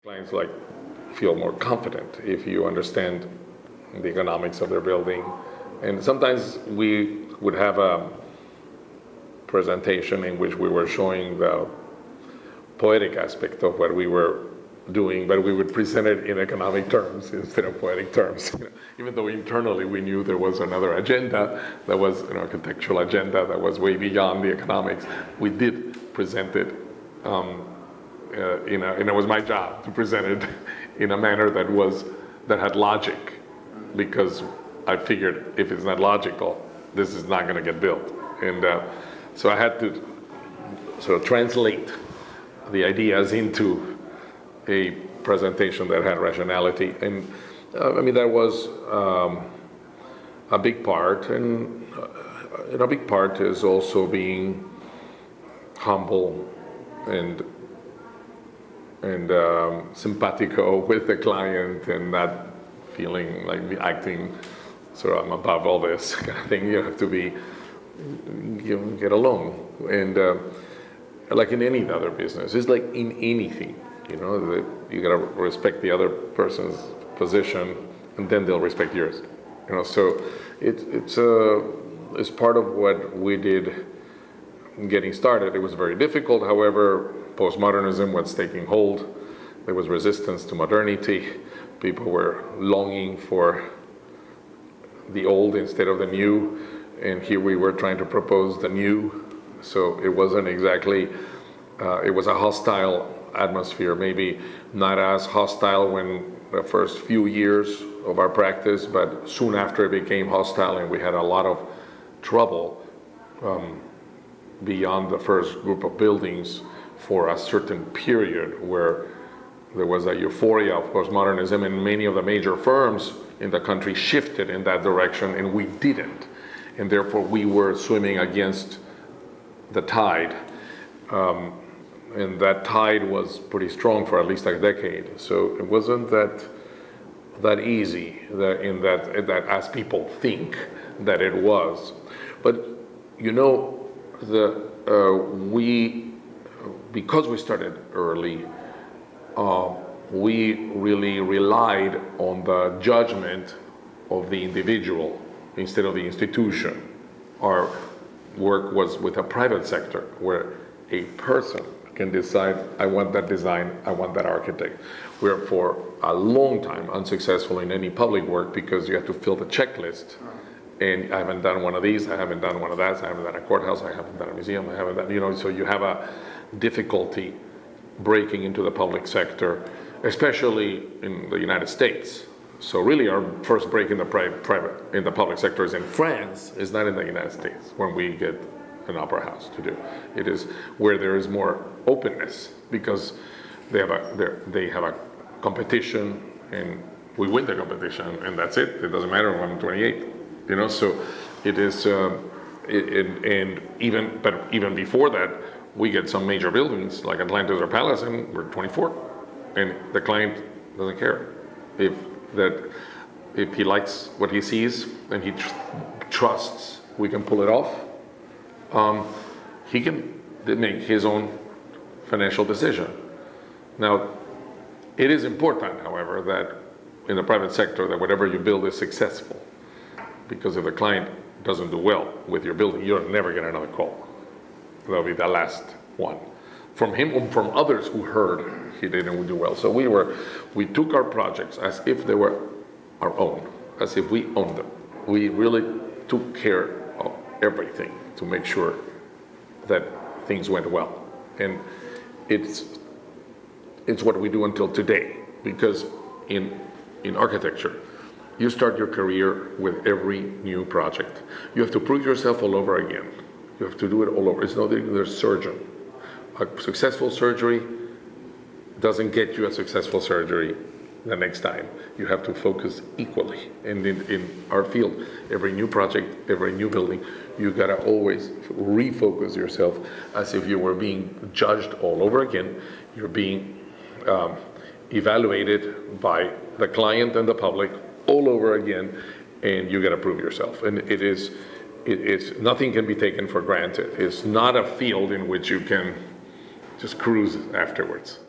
Clients feel more confident if you understand the economics of their building. And sometimes we would have a presentation in which we were showing the poetic aspect of what we were doing, but we would present it in economic terms instead of poetic terms. Even though internally we knew there was another agenda, that was an architectural agenda that was way beyond the economics, we did present it and it was my job to present it in a manner that had logic, because I figured if it's not logical, this is not going to get built. And so I had to sort of translate the ideas into a presentation that had rationality. And that was a big part. And a big part is also being humble and simpatico with the client, and not feeling like acting sort of I'm above all this kind of thing. You have to be, get along. And like in any other business, it's like in anything, that you gotta respect the other person's position, and then they'll respect yours. So it's part of what we did getting started. It was very difficult, however. Postmodernism was taking hold. There was resistance to modernity. People were longing for the old instead of the new, and here we were trying to propose the new. So it wasn't exactly, it was a hostile atmosphere, maybe not as hostile when the first few years of our practice, but soon after it became hostile, and we had a lot of trouble beyond the first group of buildings for a certain period where there was a euphoria of postmodernism, and many of the major firms in the country shifted in that direction, and we didn't. And therefore we were swimming against the tide. And that tide was pretty strong for at least a decade. So it wasn't that easy that as people think that it was. But because we started early, we really relied on the judgment of the individual instead of the institution. Our work was with a private sector where a person can decide, I want that design, I want that architect. We're for a long time unsuccessful in any public work because you have to fill the checklist. And I haven't done one of these, I haven't done one of that, I haven't done a courthouse, I haven't done a museum, I haven't done, so you have a difficulty breaking into the public sector, especially in the United States. So really our first break in the public sector is in France, is not in the United States, when we get an opera house to do. It is where there is more openness, because they have a competition, and we win the competition, and that's it. It doesn't matter when I'm 28. So it is, and even before that, we get some major buildings like Atlantis or Palace, and we're 24, and the client doesn't care if he likes what he sees and he trusts we can pull it off. He can make his own financial decision. Now, it is important, however, that in the private sector that whatever you build is successful. Because if the client doesn't do well with your building, you'll never get another call. That'll be the last one. From him or from others who heard he didn't do well. So we took our projects as if they were our own, as if we owned them. We really took care of everything to make sure that things went well. And it's what we do until today, because in architecture, you start your career with every new project. You have to prove yourself all over again. You have to do it all over. It's not that there's a surgeon. A successful surgery doesn't get you a successful surgery the next time. You have to focus equally. And in our field, every new project, every new building, you gotta always refocus yourself as if you were being judged all over again. You're being evaluated by the client and the public all over again, and you got to prove yourself. And it's nothing can be taken for granted. It's not a field in which you can just cruise afterwards.